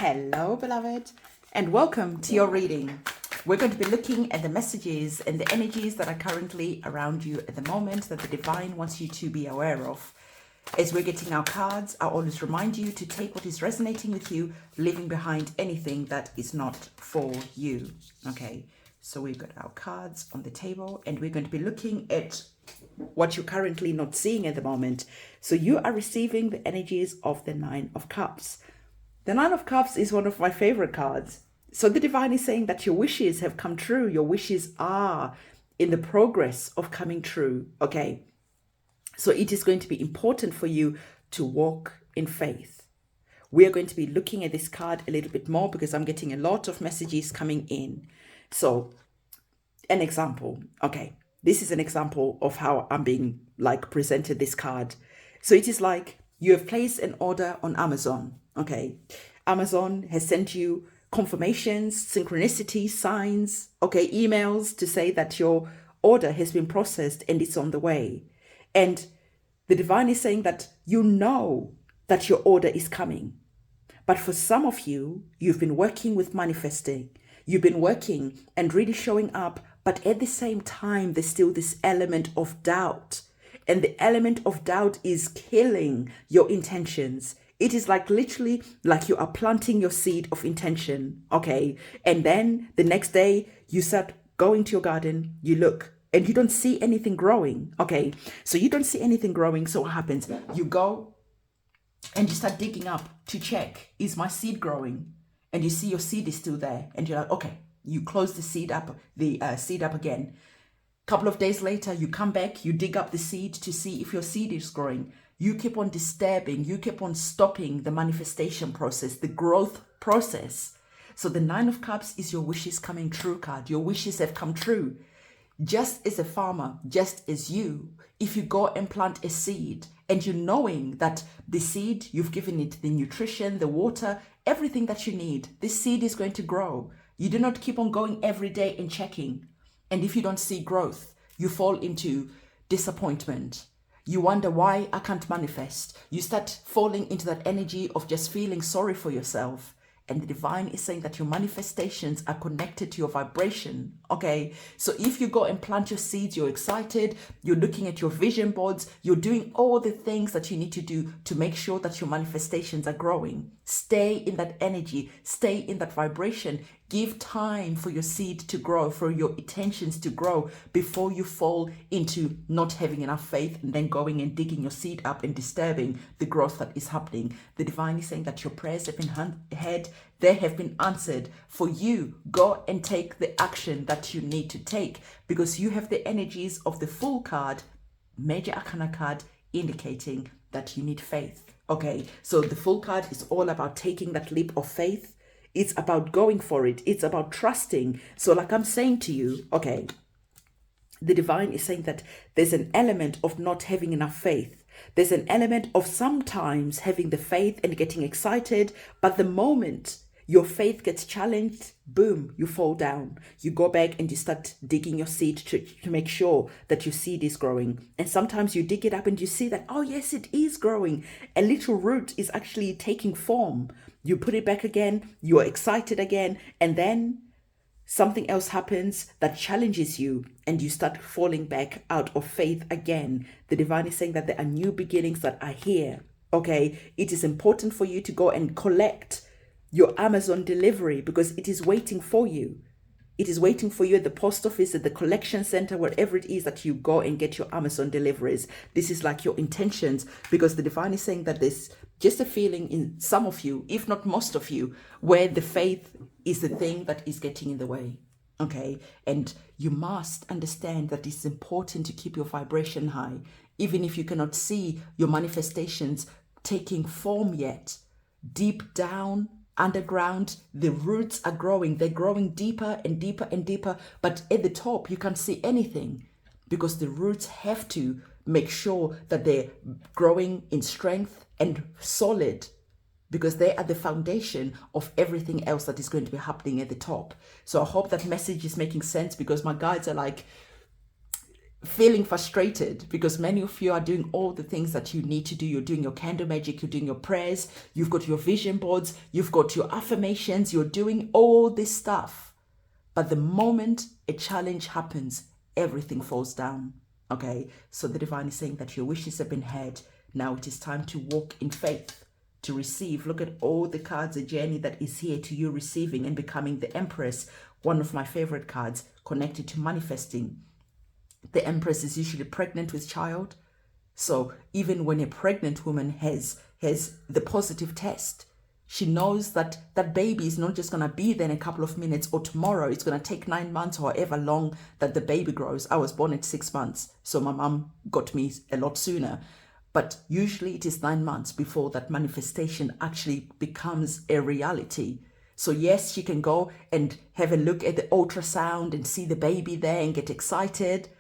Hello, beloved, and welcome to your reading. We're going to be looking at the messages and the energies that are currently around you at the moment that the divine wants you to be aware of. As we're getting our cards, I always remind you to take what is resonating with you, leaving behind anything that is not for you. Okay, so we've got our cards on the table and we're going to be looking at what you're currently not seeing at the moment. So you are receiving the energies of the Nine of Cups. The Nine of Cups is one of my favorite cards. So the divine is saying that your wishes have come true. Your wishes are in the progress of coming true. Okay. So it is going to be important for you to walk in faith. We are going to be looking at this card a little bit more because I'm getting a lot of messages coming in. So an example. Okay. This is an example of how I'm being presented this card. So it is like you have placed an order on Amazon. Okay. Amazon has sent you confirmations, synchronicity, signs, okay, emails to say that your order has been processed and it's on the way. And the divine is saying that you know that your order is coming. But for some of you, you've been working with manifesting. You've been working and really showing up. But at the same time, there's still this element of doubt. And the element of doubt is killing your intentions. It is literally like you are planting your seed of intention, okay? And then the next day you start going to your garden, you look and you don't see anything growing, okay? So you don't see anything growing, so what happens? You go and you start digging up to check, is my seed growing? And you see your seed is still there and you're like, okay, you close the seed up again. Couple of days later, you come back, you dig up the seed to see if your seed is growing. You keep on disturbing, you keep on stopping the manifestation process, the growth process. So the Nine of Cups is your wishes coming true card. Your wishes have come true. Just as a farmer, just as you, if you go and plant a seed and you knowing that the seed, you've given it the nutrition, the water, everything that you need, this seed is going to grow. You do not keep on going every day and checking. And if you don't see growth, you fall into disappointment. You wonder why I can't manifest. You start falling into that energy of just feeling sorry for yourself. And the divine is saying that your manifestations are connected to your vibration. Okay. So if you go and plant your seeds, you're excited, you're looking at your vision boards, you're doing all the things that you need to do to make sure that your manifestations are growing. Stay in that energy, stay in that vibration. Give time for your seed to grow, for your intentions to grow before you fall into not having enough faith and then going and digging your seed up and disturbing the growth that is happening. The divine is saying that your prayers have been heard, they have been answered. For you, go and take the action that you need to take because you have the energies of the Fool card, Major Arcana card, indicating that you need faith. Okay, so the Fool card is all about taking that leap of faith. It's about going for it. It's about trusting. So like I'm saying to you, okay, the divine is saying that there's an element of not having enough faith. There's an element of sometimes having the faith and getting excited, but the moment your faith gets challenged, boom, you fall down. You go back and you start digging your seed to make sure that your seed is growing. And sometimes you dig it up and you see that, oh yes, it is growing. A little root is actually taking form. You put it back again, you are excited again, and then something else happens that challenges you and you start falling back out of faith again. The divine is saying that there are new beginnings that are here. Okay, it is important for you to go and collect your Amazon delivery because it is waiting for you. It is waiting for you at the post office, at the collection center, wherever it is that you go and get your Amazon deliveries. This is like your intentions because the divine is saying that there's just a feeling in some of you, if not most of you, where the faith is the thing that is getting in the way. Okay. And you must understand that it's important to keep your vibration high, even if you cannot see your manifestations taking form yet. Deep down, underground, the roots are growing. They're growing deeper and deeper and deeper. But at the top, you can't see anything because the roots have to make sure that they're growing in strength and solid because they are the foundation of everything else that is going to be happening at the top. So I hope that message is making sense because my guides are like, feeling frustrated because many of you are doing all the things that you need to do. You're doing your candle magic, you're doing your prayers, you've got your vision boards, you've got your affirmations, you're doing all this stuff. But the moment a challenge happens, everything falls down. Okay, so the divine is saying that your wishes have been heard. Now it is time to walk in faith, to receive. Look at all the cards, a journey that is here to you receiving and becoming the Empress. One of my favorite cards connected to manifesting. The Empress is usually pregnant with child. So even when a pregnant woman has the positive test, she knows that that baby is not just going to be there in a couple of minutes or tomorrow. It's going to take 9 months or however long that the baby grows. I was born at 6 months, so my mom got me a lot sooner. But usually it is 9 months before that manifestation actually becomes a reality. So yes, she can go and have a look at the ultrasound and see the baby there and get excited.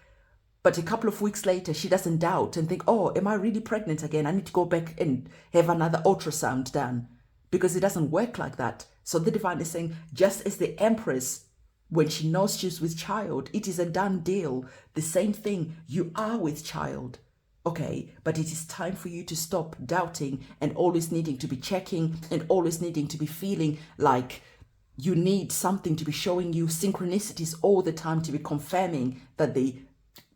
But a couple of weeks later, she doesn't doubt and think, oh, am I really pregnant again? I need to go back and have another ultrasound done. Because it doesn't work like that. So the divine is saying, just as the Empress, when she knows she's with child, it is a done deal. The same thing, you are with child. Okay, but it is time for you to stop doubting and always needing to be checking and always needing to be feeling like you need something to be showing you synchronicities all the time to be confirming that the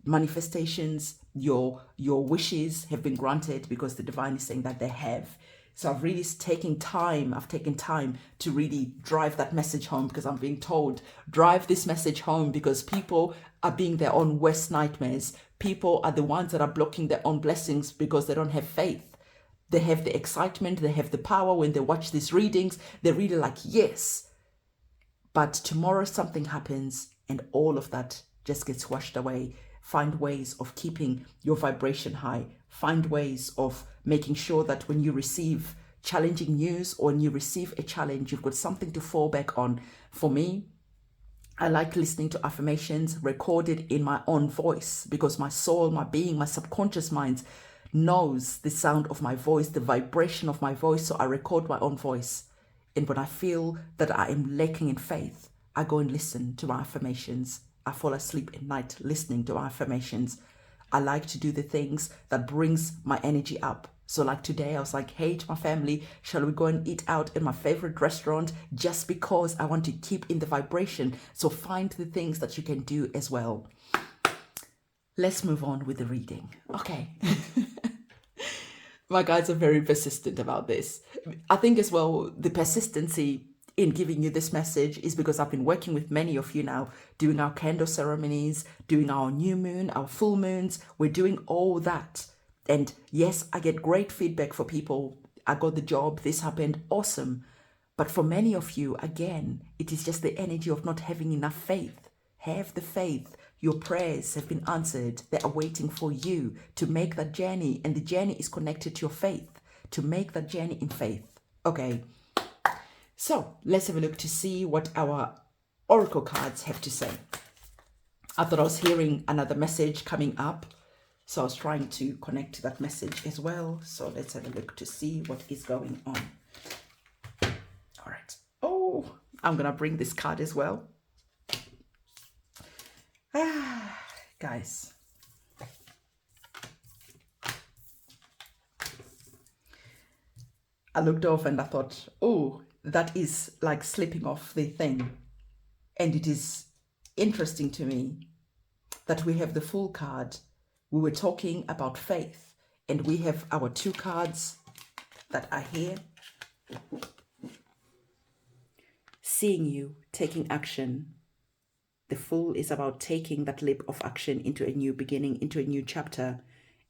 manifestations, your wishes have been granted, because the divine is saying that they have. So I've taken time to really drive that message home, because I'm being told, drive this message home, because people are being their own worst nightmares. People are the ones that are blocking their own blessings because they don't have faith. They have the excitement, they have the power. When they watch these readings, they're really like, yes. But tomorrow something happens and all of that just gets washed away. Find ways of keeping your vibration high. Find ways of making sure that when you receive challenging news or when you receive a challenge, you've got something to fall back on. For me, I like listening to affirmations recorded in my own voice, because my soul, my being, my subconscious mind knows the sound of my voice, the vibration of my voice. So I record my own voice. And when I feel that I am lacking in faith, I go and listen to my affirmations. I fall asleep at night listening to my affirmations. I like to do the things that brings my energy up. So like today, I was like, hey, to my family, shall we go and eat out in my favorite restaurant? Just because I want to keep in the vibration. So find the things that you can do as well. Let's move on with the reading. Okay. My guides are very persistent about this. I think as well, the persistency in giving you this message is because I've been working with many of you now, doing our candle ceremonies, doing our new moon, our full moons. We're doing all that. And yes, I get great feedback for people. I got the job, this happened, awesome. But for many of you, again, it is just the energy of not having enough faith. Have the faith. Your prayers have been answered. They are waiting for you to make that journey. And the journey is connected to your faith, to make that journey in faith. Okay. So let's have a look to see what our oracle cards have to say. I thought I was hearing another message coming up, so I was trying to connect to that message as well. So let's have a look to see what is going on. All right. Oh, I'm going to bring this card as well. Guys. I looked off and I thought, oh, that is like slipping off the thing. And it is interesting to me that we have the full card. We were talking about faith, and we have our two cards that are here. Seeing you taking action. The Fool is about taking that leap of action into a new beginning, into a new chapter.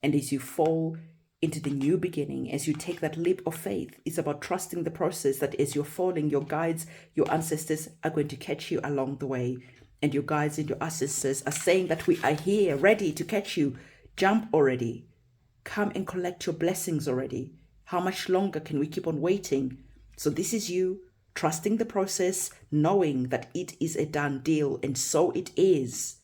And as you fall into the new beginning, as you take that leap of faith, it's about trusting the process, that as you're falling, your guides, your ancestors are going to catch you along the way. And your guides and your ancestors are saying that we are here, ready to catch you. Jump already. Come and collect your blessings already. How much longer can we keep on waiting? So this is you trusting the process, knowing that it is a done deal, and so it is.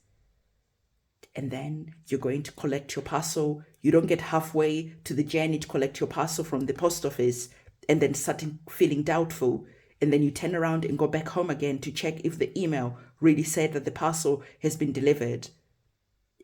And then you're going to collect your parcel. You don't get halfway to the journey to collect your parcel from the post office and then starting feeling doubtful. And then you turn around and go back home again to check if the email really said that the parcel has been delivered.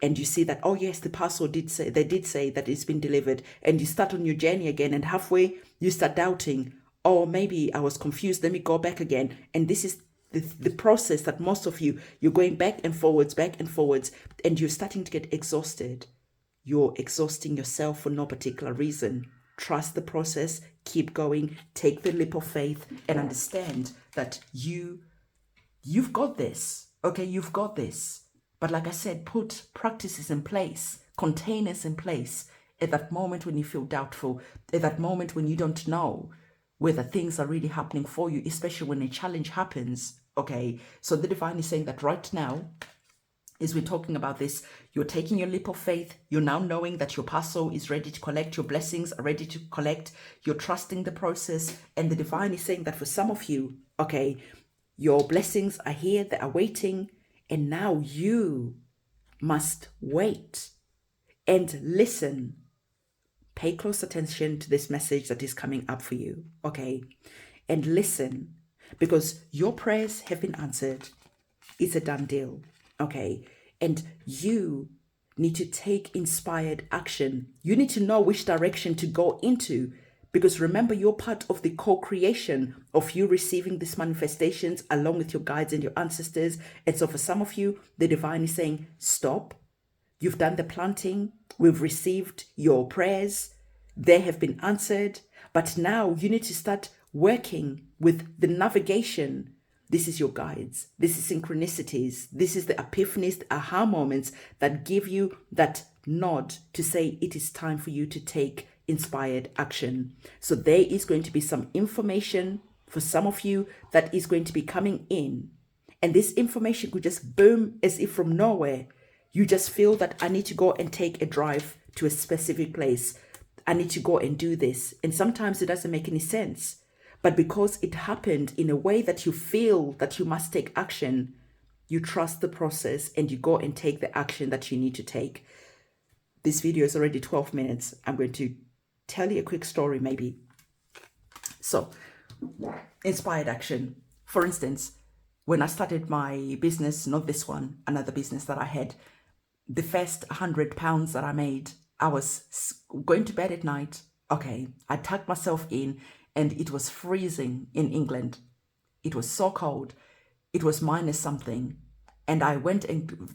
and you see that, oh yes, the parcel did say that it's been delivered, and you start on your journey again, and halfway you start doubting, oh, maybe I was confused, let me go back again. And this is the process that most of you're going back and forwards, and you're starting to get exhausted. You're exhausting yourself for no particular reason. Trust the process, keep going, take the leap of faith, and understand that you've got this. Okay, you've got this. But like I said, put practices in place, containers in place at that moment when you feel doubtful, at that moment when you don't know whether things are really happening for you, especially when a challenge happens. Okay, so the divine is saying that right now, as we're talking about this, you're taking your leap of faith. You're now knowing that your parcel is ready to collect. Your blessings are ready to collect. You're trusting the process. And the divine is saying that for some of you, okay, your blessings are here, they are waiting. And now you must wait and listen. Pay close attention to this message that is coming up for you, okay? And listen, because your prayers have been answered. It's a done deal, okay? And you need to take inspired action. You need to know which direction to go into, because remember, you're part of the co-creation of you receiving these manifestations along with your guides and your ancestors. And so for some of you, the divine is saying, stop. You've done the planting. We've received your prayers. They have been answered. But now you need to start working with the navigation. This is your guides. This is synchronicities. This is the epiphanies, the aha moments that give you that nod to say it is time for you to take inspired action. So there is going to be some information for some of you that is going to be coming in. And this information could just boom as if from nowhere. You just feel that I need to go and take a drive to a specific place. I need to go and do this. And sometimes it doesn't make any sense. But because it happened in a way that you feel that you must take action, you trust the process and you go and take the action that you need to take. This video is already 12 minutes. I'm going to tell you a quick story maybe. So, inspired action. For instance, when I started my business, not this one, another business that I had, the first £100 that I made, I was going to bed at night. Okay, I tucked myself in and it was freezing in England. It was so cold. It was minus something. And I went and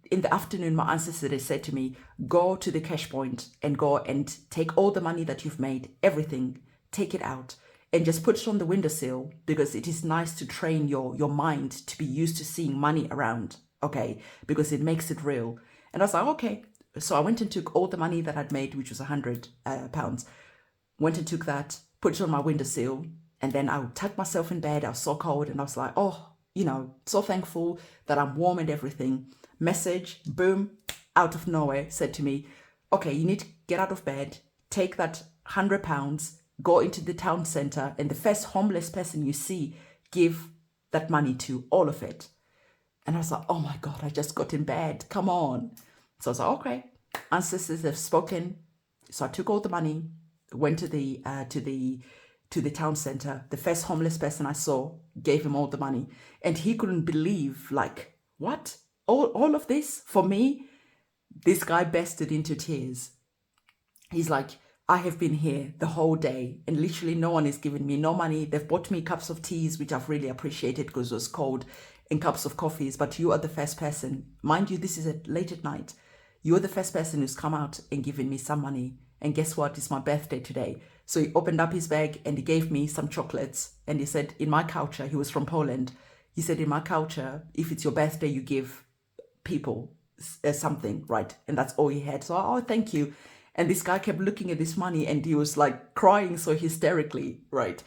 in the afternoon, my ancestor, they said to me, go to the cash point and go and take all the money that you've made, everything, take it out and just put it on the windowsill, because it is nice to train your mind to be used to seeing money around, okay, because it makes it real. And I was like, okay. So I went and took all the money that I'd made, which was £100, went and took that, put it on my windowsill, and then I would tuck myself in bed. I was so cold and I was like, oh, you know, so thankful that I'm warm and everything. Message, boom, out of nowhere, said to me, okay, you need to get out of bed, take that £100, go into the town center, and the first homeless person you see, give that money to, all of it. And I was like, oh my God, I just got in bed, come on. So I was like, okay, ancestors have spoken. So I took all the money, went to the town center. The first homeless person I saw, gave him all the money. And he couldn't believe, like, what? All of this for me? This guy bursted into tears. He's like, I have been here the whole day and literally no one is giving me no money. They've bought me cups of teas, which I've really appreciated because it was cold, and cups of coffees. But you are the first person. Mind you, this is late at night. You're the first person who's come out and given me some money. And guess what? It's my birthday today. So he opened up his bag and he gave me some chocolates. And he said, in my culture, he was from Poland. He said, in my culture, if it's your birthday, you give people something, right? And that's all he had. So, oh, thank you. And this guy kept looking at this money and he was like crying so hysterically, right?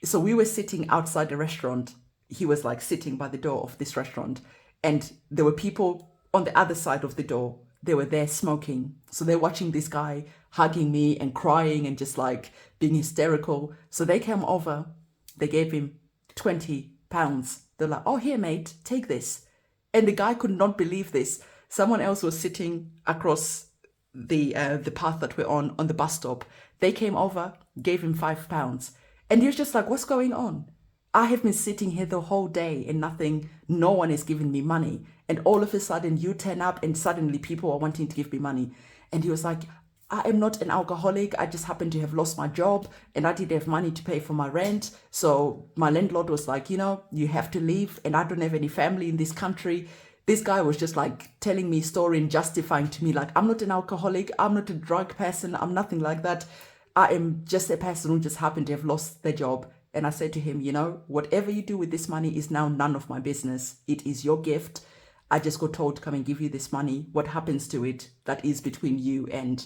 So we were sitting outside the restaurant. He was like sitting by the door of this restaurant. And there were people on the other side of the door. They were there smoking. So they're watching this guy hugging me and crying and just like being hysterical. So they came over. They gave him £20. They're like, oh, here, mate, take this. And the guy could not believe this. Someone else was sitting across the path that we're on the bus stop. They came over, gave him £5. And he was just like, what's going on? I have been sitting here the whole day and no one is giving me money. And all of a sudden you turn up and suddenly people are wanting to give me money. And he was like, I am not an alcoholic. I just happen to have lost my job and I didn't have money to pay for my rent. So my landlord was like, you have to leave and I don't have any family in this country. This guy was just like telling me a story and justifying to me, like, I'm not an alcoholic. I'm not a drug person. I'm nothing like that. I am just a person who just happened to have lost their job. And I said to him, whatever you do with this money is now none of my business. It is your gift. I just got told to come and give you this money. What happens to it, that is between you and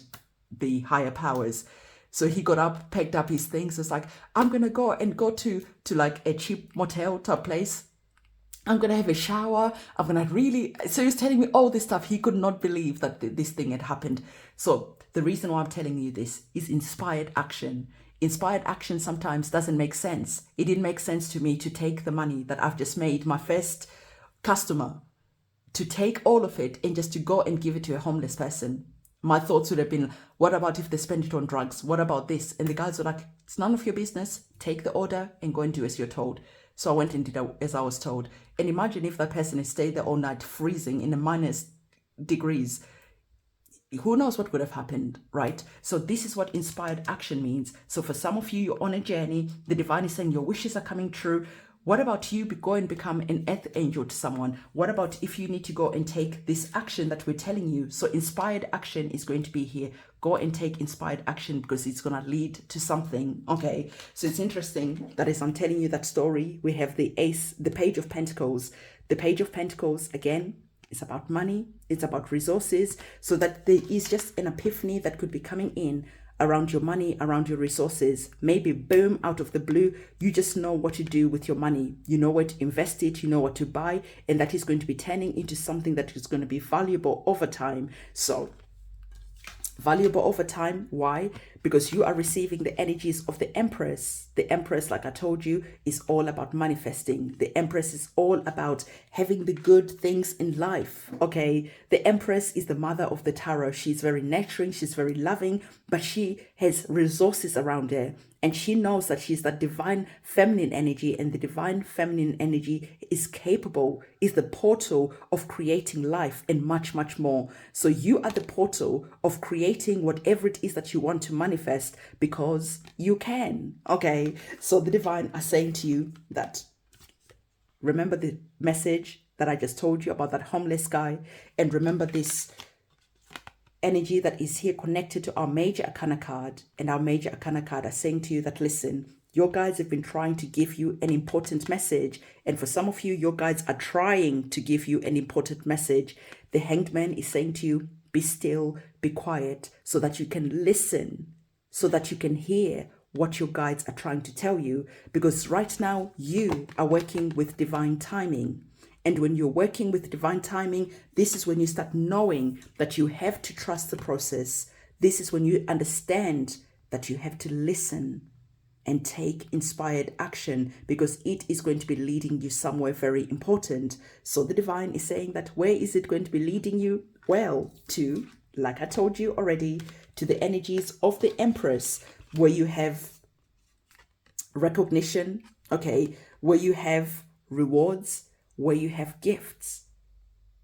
the higher powers. So he got up, packed up his things. It's like, I'm going to go to like a cheap motel type place. I'm going to have a shower. I'm going to so he was telling me all this stuff. He could not believe that this thing had happened. So the reason why I'm telling you this is inspired action. Inspired action sometimes doesn't make sense. It didn't make sense to me to take the money that I've just made, my first customer, to take all of it and just to go and give it to a homeless person. My thoughts would have been, what about if they spend it on drugs? What about this? And the guys were like, it's none of your business. Take the order and go and do as you're told. So I went and did as I was told. And imagine if that person had stayed there all night freezing in the minus degrees. Who knows what would have happened, right? So this is what inspired action means. So for some of you, you're on a journey. The divine is saying your wishes are coming true. What about you go and become an earth angel to someone? What about if you need to go and take this action that we're telling you? So inspired action is going to be here. Go and take inspired action because it's going to lead to something. Okay, so it's interesting that as I'm telling you that story, we have the Page of Pentacles. The Page of Pentacles, again, it's about money. It's about resources. So that there is just an epiphany that could be coming in around your money, around your resources. Maybe boom, out of the blue, you just know what to do with your money. You know where to invest it, you know what to buy, and that is going to be turning into something that is going to be valuable over time. So valuable over time. Why? Because you are receiving the energies of the Empress. The Empress, like I told you, is all about manifesting. The Empress is all about having the good things in life. Okay, the Empress is the mother of the tarot. She's very nurturing, she's very loving, but she has resources around her. And she knows that she's that divine feminine energy, and the divine feminine energy is capable, is the portal of creating life and much, much more. So you are the portal of creating whatever it is that you want to manifest, because you can. Okay, so the divine are saying to you that, remember the message that I just told you about that homeless guy, and remember this energy that is here connected to our major arcana card. And our major arcana card are saying to you that, listen, your guides have been trying to give you an important message. And for some of you, your guides are trying to give you an important message. The Hanged Man is saying to you, be still, be quiet, so that you can listen, so that you can hear what your guides are trying to tell you. Because right now you are working with divine timing. And when you're working with divine timing, this is when you start knowing that you have to trust the process. This is when you understand that you have to listen and take inspired action, because it is going to be leading you somewhere very important. So the divine is saying that, where is it going to be leading you? Well, to, like I told you already, to the energies of the Empress, where you have recognition, okay, where you have rewards, where you have gifts.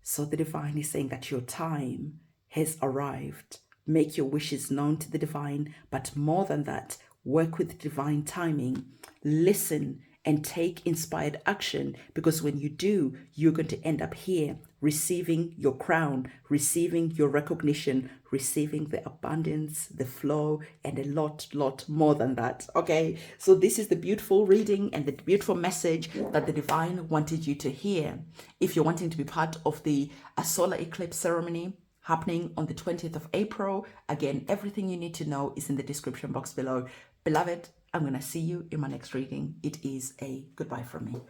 So the divine is saying that your time has arrived. Make your wishes known to the divine, but more than that, work with divine timing. Listen and take inspired action, because when you do, you're going to end up here receiving your crown, receiving your recognition, receiving the abundance, the flow, and a lot more than that. Okay, so this is the beautiful reading and the beautiful message that the divine wanted you to hear. If you're wanting to be part of the solar eclipse ceremony happening on the 20th of April, again, everything you need to know is in the description box below. Beloved, I'm going to see you in my next reading. It is a goodbye from me.